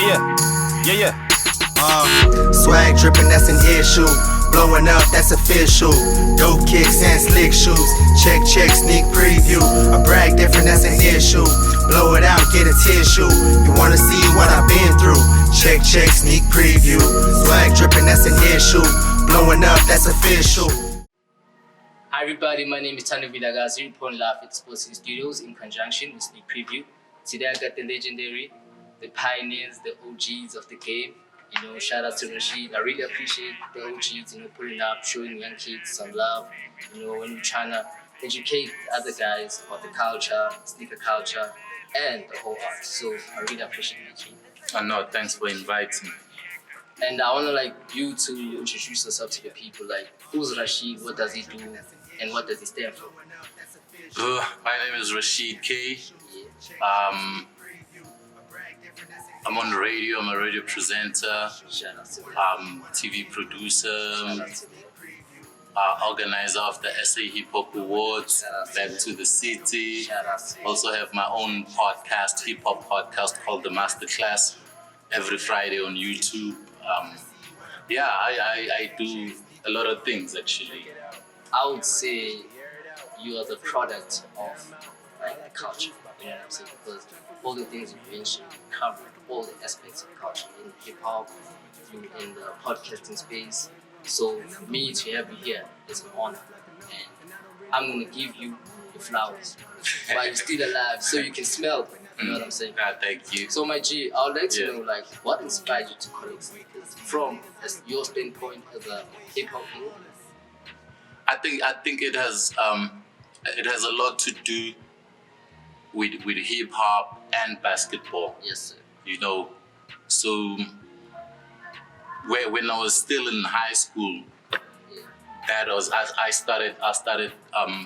Yeah. Swag dripping, that's an issue. Blowing up, that's official. Dope kicks and slick shoes. Check, sneak preview. A brag different, that's an issue. Blow it out, get a tissue. You wanna see what I've been through? Check, sneak preview. Swag dripping, that's an issue. Blowing up, that's official. Hi everybody, my name is Tanu Vidagazi, reporting live at Sports City Studios in conjunction with Sneak Preview. Today I got the legendary, the pioneers, the OGs of the game. You know, shout out to Rashid. I really appreciate the OGs, pulling up, showing young kids some love. When we're trying to educate other guys about the culture, sneaker culture, and the whole art. So I really appreciate you. No, thanks for inviting me. And I want you to introduce yourself to the people. Who's Rashid? What does he do? And what does he stand for? My name is Rashid K. I'm on the radio. I'm a radio presenter, TV producer, organizer of the SA Hip Hop Awards, Back to the City. Also have my own podcast, hip hop podcast called The Masterclass, every Friday on YouTube. I do a lot of things actually. I would say you are the product of culture, you know what I'm saying? Because all the things you mentioned, you covered all the aspects of culture in hip hop, in the podcasting space. So for me to have you here is an honor, and I'm gonna give you the flowers while you're still alive, so you can smell them. You know what I'm saying? Thank you. So my G, I would like to know what inspired you to collect sneakers from your standpoint as a hip hop hero? I think it has a lot to do with hip hop and basketball. Yes, sir. So when I was still in high school, I started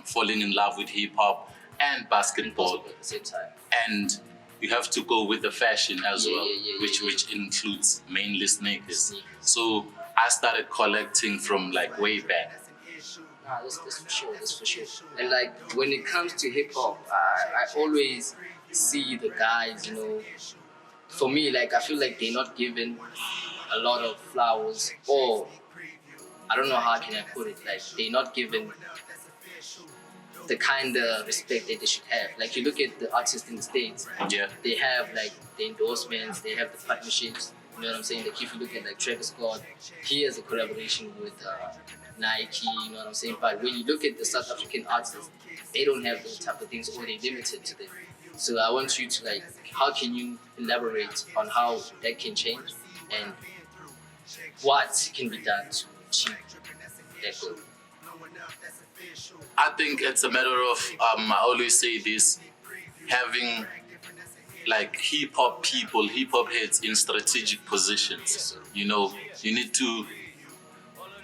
falling in love with hip hop and basketball at the same time. And you have to go with the fashion as well, which includes mainly sneakers. So I started collecting from way back. That's for sure. And when it comes to hip hop, I always see the guys, for me, I feel like they're not given a lot of flowers, or I don't know how can I put it, they're not given the kind of respect that they should have. You look at the artists in the States, they have the endorsements, they have the partnerships, you know what I'm saying? If you look at Travis Scott, he has a collaboration with Nike, you know what I'm saying? But when you look at the South African artists, they don't have those type of things, or they're limited to them. So I want you to how can you elaborate on how that can change and what can be done to achieve that goal? I think it's a matter of, I always say this, having hip hop people, hip hop heads in strategic positions. You need to,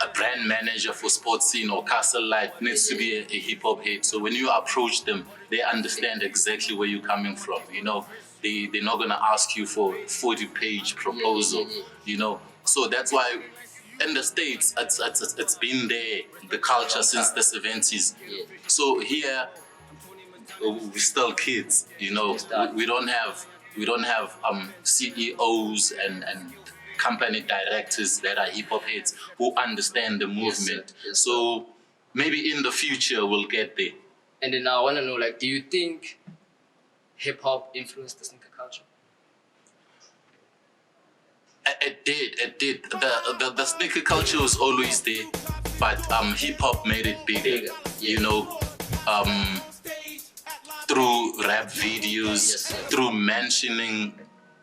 a brand manager for Sports Scene or Castle Light needs to be a hip hop head. So when you approach them, they understand exactly where you're coming from. They're not gonna ask you for a 40-page proposal. So that's why in the States, it's been there, the culture since the 70s. So here, we're still kids. We don't have CEOs and company directors that are hip hop heads who understand the movement. Yes, so maybe in the future we'll get there. And then I want to know, do you think hip hop influenced the sneaker culture? It did. The sneaker culture was always there, but hip hop made it bigger. Through rap videos, through mentioning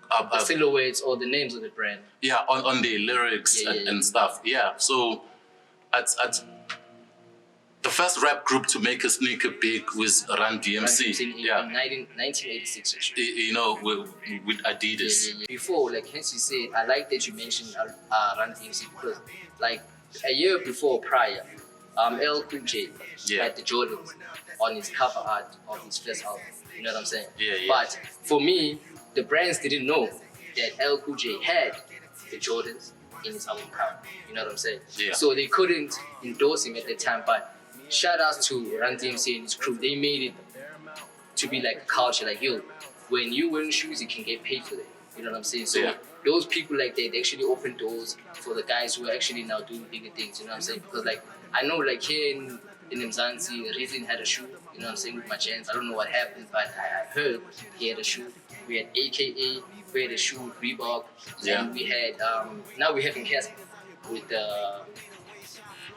the silhouettes or the names of the brand. On the lyrics and stuff. So at the first rap group to make a sneaker big was Run DMC. In 1986, actually. With Adidas. Before, hence you say, I like that you mentioned Run DMC because, a year prior, LL Cool J had the Jordans on his cover art of his first album. You know what I'm saying? But for me, the brands didn't know that LL Cool J had the Jordans in his album cover. You know what I'm saying? So they couldn't endorse him at the time, but shout out to Run DMC and his crew. They made it to be a culture, when you wearing shoes, you can get paid for them. You know what I'm saying? So Yeah. those people like that, they actually open doors for the guys who are actually now doing bigger things. You know what I'm saying? Because like I know like here in Mzansi, Rizin had a shoe. You know what I'm saying, with my chance. I don't know what happened, but I heard he had a shoe. We had AKA, we had a shoe with Reebok, Yeah. and we had now we have in Casper with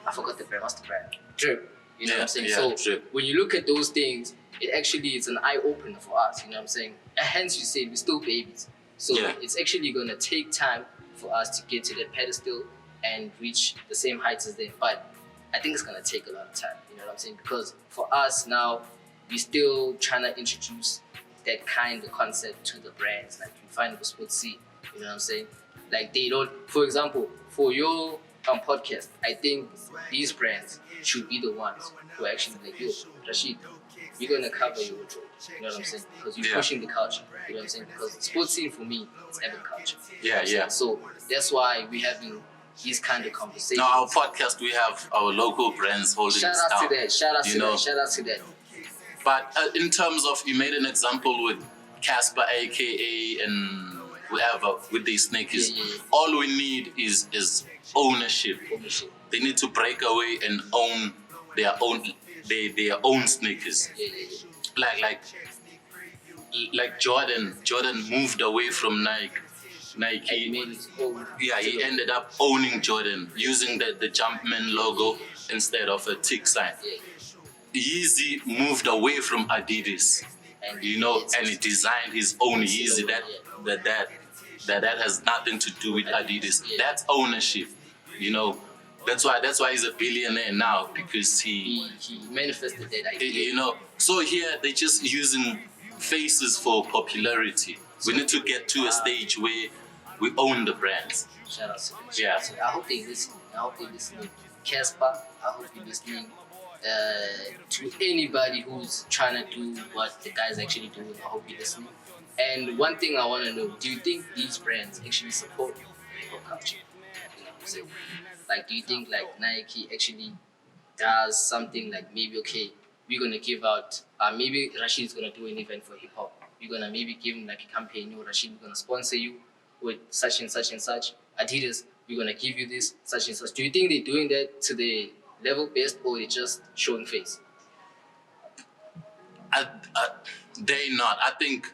I forgot the brand. What's the brand? Drip. You know what I'm saying? Yeah, So Drip. when you look at those things, it actually is an eye opener for us. You know what I'm saying? And hence you say we're still babies. So Yeah. it's actually gonna take time for us to get to that pedestal and reach the same heights as them. But I think it's gonna take a lot of time. You know what I'm saying? Because for us now, we're still trying to introduce that kind of concept to the brands. Like you find the Sports C. You know what I'm saying? Like they don't. For example, for your podcast, I think these brands should be the ones who are actually like, yo, Rashid, we're gonna cover your wardrobe. You know what I'm saying? Because you're Yeah. pushing the culture. You know what I'm saying? Because the sports scene for me, it's ever culture. You know Yeah, what I'm saying? yeah. So that's why we're having these kind of conversations. Now, our podcast, we have our local brands holding Shout us out down. to that. Shout out you to know. that. Shout out to that. But in terms of, you made an example with Casper, AKA, and whoever, with these sneakers. Yeah, yeah, yeah. All we need is ownership. Ownership. They need to break away and own their own sneakers. Yeah, yeah, yeah. Like Jordan. Jordan moved away from Nike. And he made his own. Yeah, he ended up owning Jordan, using the Jumpman logo instead of a tick sign. Yeah. Yeezy moved away from Adidas, And you know, it's- and he designed his own Yeezy. That has nothing to do with Adidas. Yeah. That's ownership, you know. That's why he's a billionaire now, because he manifested that idea. you know. So here they're just using faces for popularity. We need to get to a stage where we own the brands. Shout out to them. Yeah. Shout out to them. I hope they listen. I hope they listening. Casper, I hope you're listening. To anybody who's trying to do what the guys actually doing, I hope you're listening. And one thing I want to know, do you think these brands actually support hip-hop culture? You know what I'm saying? Like, do you think like Nike actually does something like maybe, okay, we're going to give out, maybe Rashid's going to do an event for hip-hop. We're going to maybe give him like a campaign, yo, Rashid, we're going to sponsor you with such and such and such. Adidas, we're going to give you this, such and such. Do you think they're doing that to the level best, or they're just showing face? They not. I think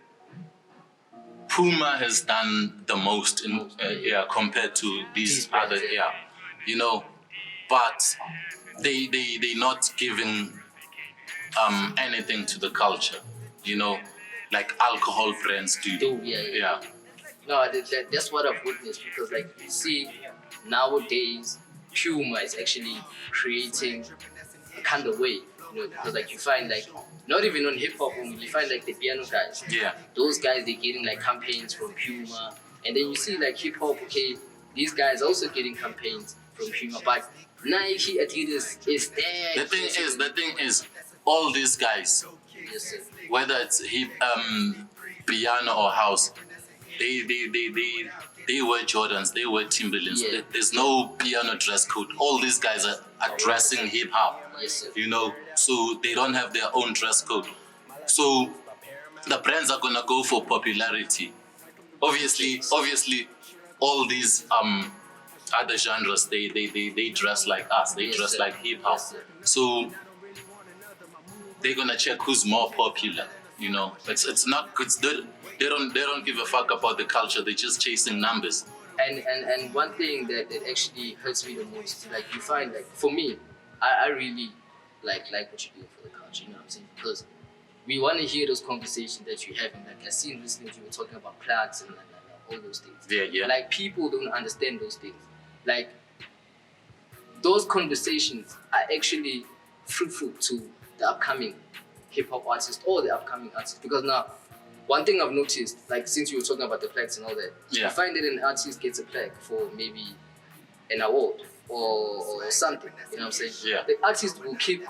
Puma has done the most in compared to these brands, other you know, but they not giving anything to the culture, you know, like alcohol brands do. Yeah. No, that's what I've witnessed, because like you see nowadays Puma is actually creating a kind of way, you know, because like you find like not even on hip hop only, you find like the piano guys. Yeah. Those guys, they're getting like campaigns from Puma, and then you see like hip hop, okay, these guys also getting campaigns from Puma, but Nike, Adidas is there. The thing is, all these guys, Yes, sir. whether it's piano or house, they wear Jordans, they wear Timberlands. Yeah. There's no piano dress code. All these guys are dressing hip hop. Yes, sir. You know, so they don't have their own dress code. So the brands are gonna go for popularity. Obviously, all these other genres, they dress like us. They Yes, dress sir. like hip hop. Yes, sir. So they're gonna check who's more popular. You know, it's not good. They don't give a fuck about the culture. They're just chasing numbers. And one thing that actually hurts me the most, like you find like for me, I really like what you're doing for the culture, you know what I'm saying? Because we want to hear those conversations that you're having. Like I seen listening to you were talking about plugs and all those things. Yeah. Like people don't understand those things. Like those conversations are actually fruitful to the upcoming hip hop artist or the upcoming artist. Because now, one thing I've noticed, like since you were talking about the plaques and all that, Yeah. you find that an artist gets a plaque for maybe an award or something, you know what I'm saying? Yeah. The artist will keep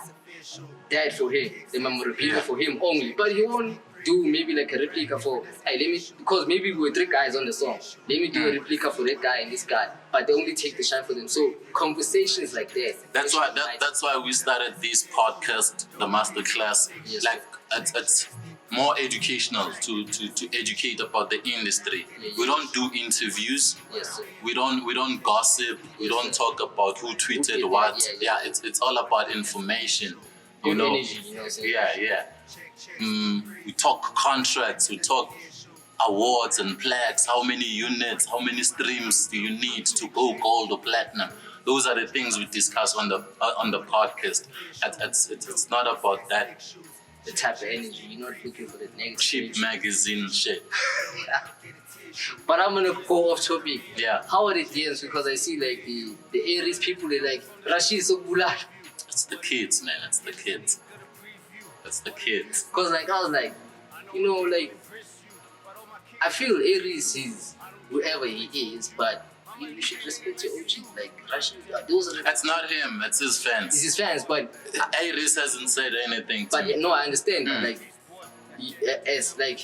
that for him, the memorabilia Yeah. for him only, but he won't do maybe like a replica for, hey, because maybe we were 3 guys on the song, let me do a replica for that guy and this guy, but they only take the shine for them. So conversations like that. That's why we started this podcast, the masterclass. Yes. Like it's more educational to educate about the industry. We don't do interviews. Yes, sir. We don't gossip. We don't talk about who tweeted did what. that? It's all about information. Good energy, you know what I'm saying? We talk contracts. We talk awards and plaques. How many units? How many streams do you need to go gold or platinum? Those are the things we discuss on the podcast. It's not about that The type of energy, you're not looking for the negative cheap energy. magazine shit. But I'm gonna go off topic. Yeah. How are the DMs? Because I see like the Aries people, they're like, Rashid so bulat. It's the kids, man. It's the kids. It's the kids. Because like I was like, you know, like I feel Aries is whoever he is, but you should respect your OGs. Like Rashid, those are the That's not him. It's his it's fans. his fans, but Iris hasn't said anything to but me. no, I understand. Like as like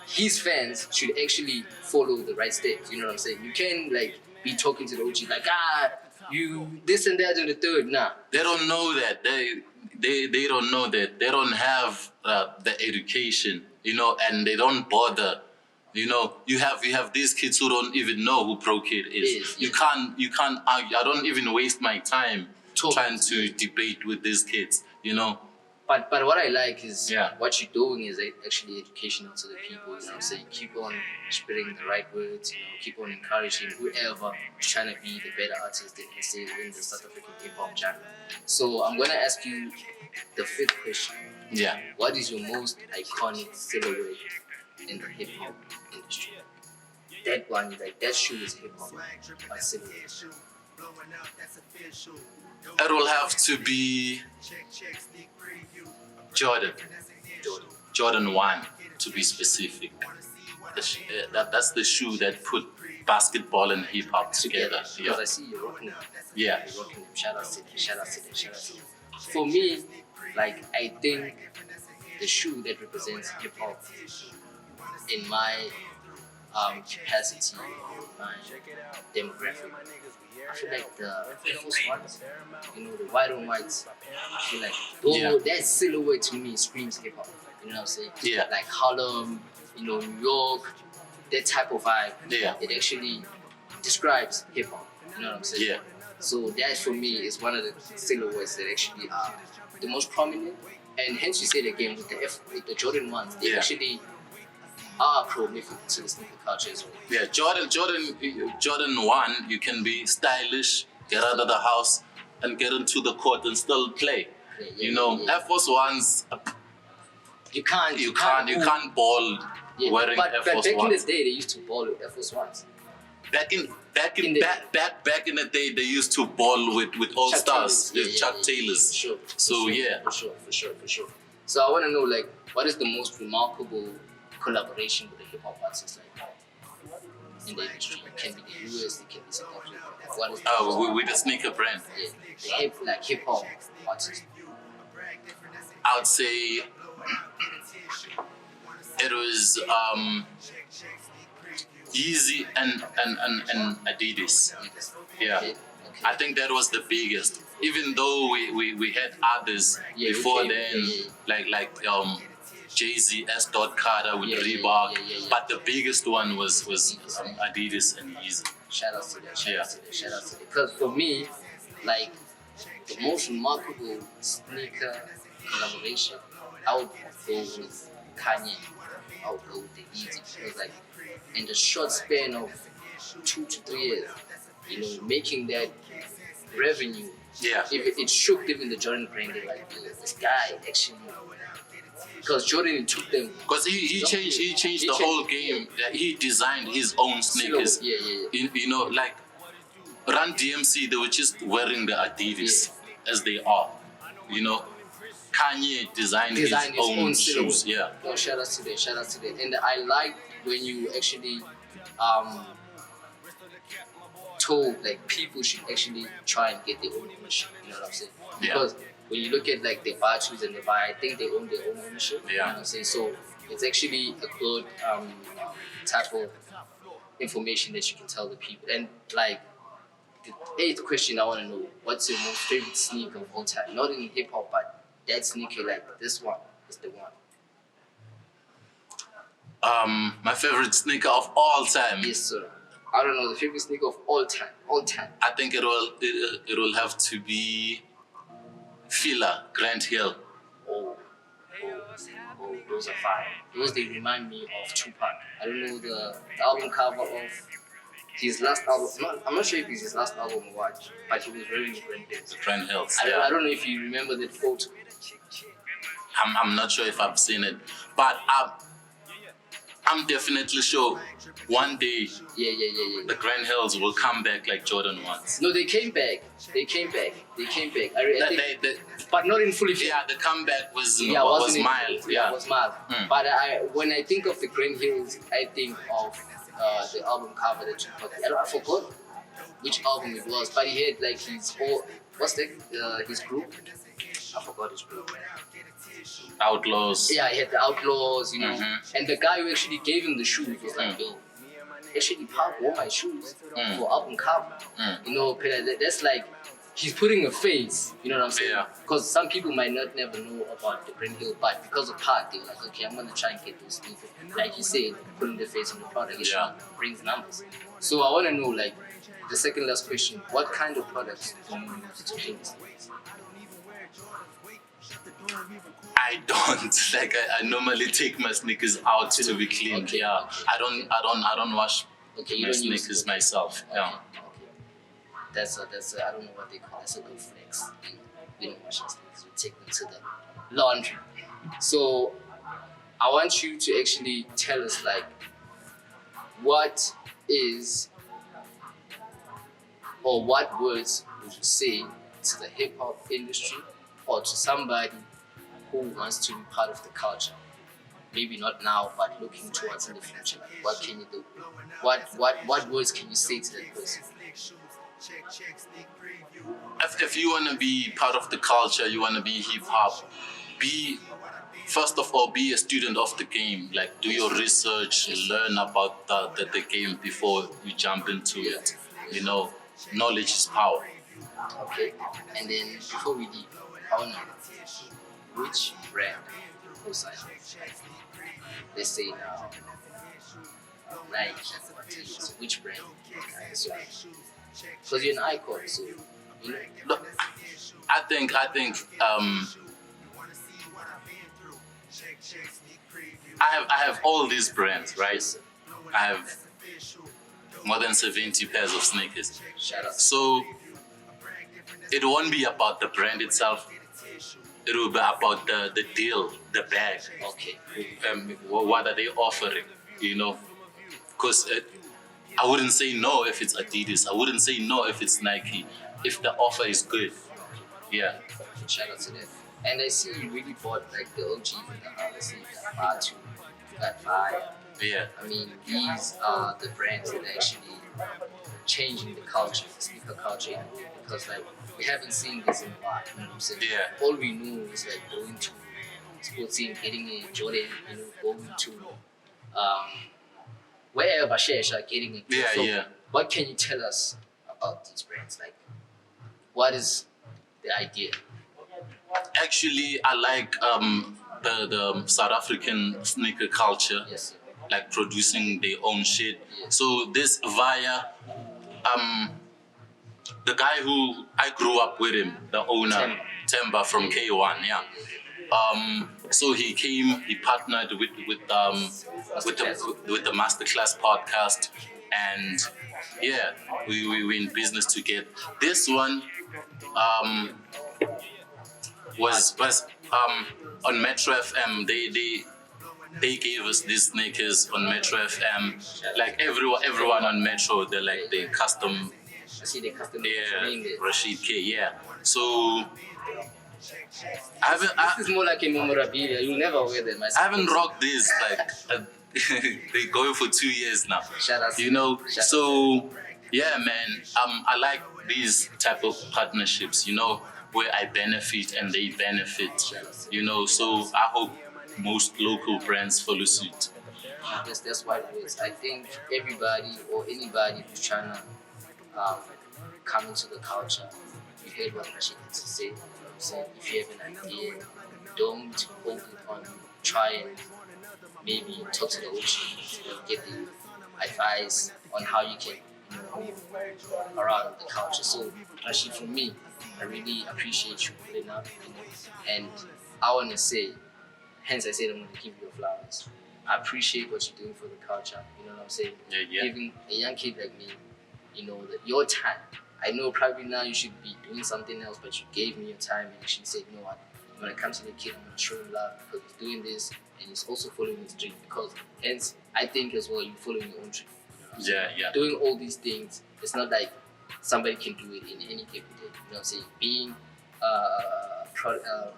his fans should actually follow the right steps. You know what I'm saying? You can't like be talking to the OG like you this and that and the third. Nah. They don't know that. They don't know that. They don't have the education, you know, and they don't bother. You know, you have these kids who don't even know who Pro Kid is. You can't argue. I don't even waste my time trying to debate with these kids. You know. But what I like is Yeah. what you're doing is actually educational to the people. You know what I'm saying? Keep on spreading the right words. You know, keep on encouraging whoever is trying to be the better artist they can say in the South African hip hop genre. So I'm gonna ask you the fifth question. Yeah. What is your most iconic silhouette in the hip hop industry? That one, like that shoe is hip hop. But silhouette. It will have to be Jordan 1 to be specific. That's the shoe that put basketball and hip hop together. Because I see you rocking them. Yeah. You're rocking them. Shout out to them. Shout out to them. Shout out to them. For me, like I think the shoe that represents hip hop in my capacity, my demographic, I feel like the Air Force Ones, you know, the white on whites. I feel like that silhouette to me screams hip hop. You know what I'm saying? Yeah. Like Harlem, you know, New York, that type of vibe. Yeah. It actually describes hip hop. You know what I'm saying? Yeah. So that for me is one of the silhouettes that actually are the most prominent. And hence you say it again with the Jordan ones, they actually are prolific to the sneaker culture as well. Yeah, Jordan 1, you can be stylish, get out of the house, and get into the court and still play. You know, Air Force Ones, You can't you can't ball wearing but Air Force back in Ones. the day they used to ball with Air Force Ones. Back in the day, they used to ball with all Chuck stars, Taylors. with Chuck Taylors. For sure. So yeah, For sure. So I want to know, like, what is the most remarkable collaboration with a hip hop artist like in the industry? It can be the US, it can be South Africa. What is with the sneaker brand, the hip hop artist? I would say it was Yeezy and Adidas. Yeah. Okay. I think that was the biggest. Even though we had others Yeah, before okay. then, like Jay-Z, S. Carter with Yeah, Reebok, yeah. but the biggest one was Adidas and Yeezy. Shout out to that. Shout out to that. Because for me, like the most remarkable sneaker collaboration, I would go with Kanye. I would go with the Yeezy because, like, in the short span of 2 to 3 years, you know, making that revenue. Yeah. If it shook even the Jordan brand. They're like, yo, this guy actually, because Jordan took them. Because he changed the whole game. He designed his own sneakers. Yeah. You know, like Run DMC, they were just wearing the Adidas as they are. You know, Kanye designed his own shoes. Yeah. No, shout out to that. And I like when you actually told like people should actually try and get their own ownership. You know what I'm saying? Yeah. Because when you look at like they buy shoes and they buy, I think they own their own ownership. You know Yeah. what I'm saying? So it's actually a good type of information that you can tell the people. And like the 8th question, I want to know, what's your most favorite sneaker of all time? Not in hip hop, but that sneaker, like this one is the one. My favorite sneaker of all time. Yes, sir. I don't know the favorite sneaker of all time. All time. I think it will have to be Fila Grant Hill. Oh, those are fire. Those they remind me of Tupac. I don't know the album cover of his last album. I'm not sure if it's his last album or what, but he was wearing Grant Hills. Grant Hills. I Yeah. don't know if you remember that photo. I'm not sure if I've seen it, but I'm definitely sure one day Yeah. the Grant Hills will come back like Jordan wants. No, they came back. I think, The- but not in full effect. yeah, the comeback was wasn't it? mild. Yeah, it was mild. Mm. But when I think of the Green Hills, I think of the album cover that Tupac. I forgot which album it was, but he had like his whole his group. I forgot his group. Outlaws. Yeah, he had the Outlaws, Mhm. and the guy who actually gave him the shoes was like, yo, actually, Pop wore my shoes for album cover. That's like he's putting a face. You know what I'm saying? Yeah. Because some people might not never know about the Green Hill, but because of Park, they're like, okay, I'm gonna try and get those sneakers. Like you said, putting the face on the product, it brings numbers. So I want to know, like, the second last question: what kind of products do you use to clean the sneakers? I don't like. I normally take my sneakers out to be cleaned. Okay. Yeah, I don't wash Okay, you my don't use sneakers myself. Yeah. Okay. That's a I don't know what they call. That's a good flex. We don't wash our sneakers. We take them to the laundry. So I want you to actually tell us, like, what is or what words would you say to the hip hop industry or to somebody who wants to be part of the culture? Maybe not now, but looking towards in the future. Like, what can you do? What words can you say to that person? If you want to be part of the culture, you want to be hip hop, first of all, be a student of the game. Like, do your research, learn about the game before you jump into it. Knowledge is power. Okay. And then before we leave, I want to know which brand co-sign. Let's say now Nike or Adidas. Which brand? Because you're an icon, so Look, I think I have all these brands, right? I have more than 70 pairs of sneakers. shout out. So it won't be about the brand itself. It will be about the deal, the bag. Okay. What are they offering? Because I wouldn't say no if it's Adidas. I wouldn't say no if it's Nike. If the offer is good, yeah. Shout out to them. And I see you really bought like the OG for the let's say you got Batu, you got Fire. Yeah. I mean, these are the brands that are actually changing the culture, the sneaker culture, because like we haven't seen this in a while. You know what I'm saying? Yeah. All we know is like going to sports team, getting a Jordan, going to wherever Shesha getting it. Yeah, yeah. What can you tell us about these brands? Like, what is the idea? Actually, I like the South African sneaker culture. Yes, sir. Like producing their own shit. Yeah. So this via the guy who I grew up with him, the owner Temba from K1, yeah. So he came, he partnered with the Masterclass podcast, and yeah, we were in business together. This one was on Metro FM. They gave us these sneakers on Metro FM. Like everyone on Metro, they custom. I see they custom Yeah, named it. Rashid K. Yeah. So This is more like a memorabilia. You'll never wear them. I haven't rocked these they going for 2 years now. Shout out. So yeah, man. I like these type of partnerships. Where I benefit and they benefit. So I hope most local brands follow suit. Yes, that's what it is. I think everybody or anybody who's trying to come into the culture, you heard what Rashid had to say. You know what I'm saying? If you have an idea, don't hold it on you. Try and maybe talk to the OGs, get the advice on how you can move around the culture. So actually, for me, I really appreciate you pulling up, and I want to say, hence I said I'm going to give you your flowers. I appreciate what you're doing for the culture. You know what I'm saying? Yeah. Giving a young kid like me, your time. I know probably now you should be doing something else, but you gave me your time and actually said, you know what? When I come to the kid, I'm going to show him love because he's doing this and he's also following his dream. Because hence, I think as well, you're following your own dream. Yeah. Doing all these things, it's not like somebody can do it in any given day. You know what I'm saying? Being a planner,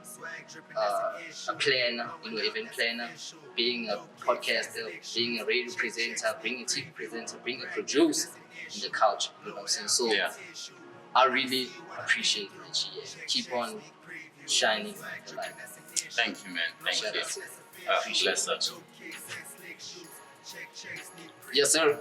event planner, being a podcaster, being a radio presenter, being a TV presenter, being a producer in the culture. You know what I'm saying? So I really appreciate it, Richie. Keep on shining the light. Thank you, man. Thank Shout you. out to you. Bless up. Yes, sir.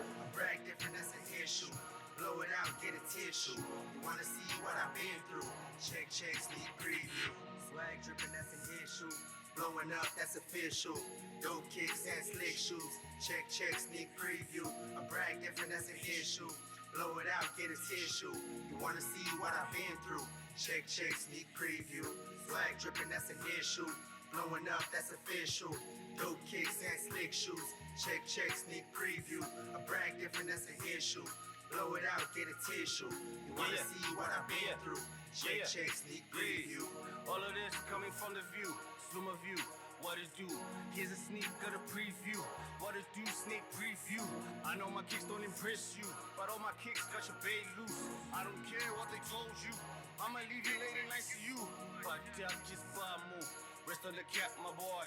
Blow it out, get a tissue. You wanna see what I've been through? Check, sneak preview. Swag dripping, that's an issue. Blowing up, that's official. Dope kicks and slick shoes. Check, sneak preview. A brag different, that's an issue. Blow it out, get a tissue. You wanna see what I've been through? Check, sneak preview. Swag dripping, that's an issue. Blowing up, that's official. Dope kicks and slick shoes. Check, sneak preview. A brag different, that's an issue. Blow it out, get a tissue. You wanna see what I've been through? Check, sneak preview. All of this coming from the view, Zoomer view. What it do? Here's a sneak of the preview. What it do? Sneak preview. I know my kicks don't impress you, but all my kicks got your bait loose. I don't care what they told you. I'ma leave you late and nice to you, but just by move. Rest on the cap, my boy.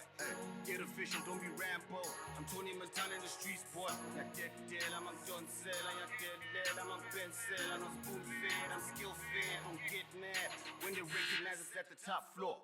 Get efficient, don't be Rambo. I'm Tony Montana in the streets, boy. Like dead, I'm a gun cell. I'm dead, I'm a pencil. I'm a spoon fed, I'm skill fed. Don't get mad when they recognize us at the top floor.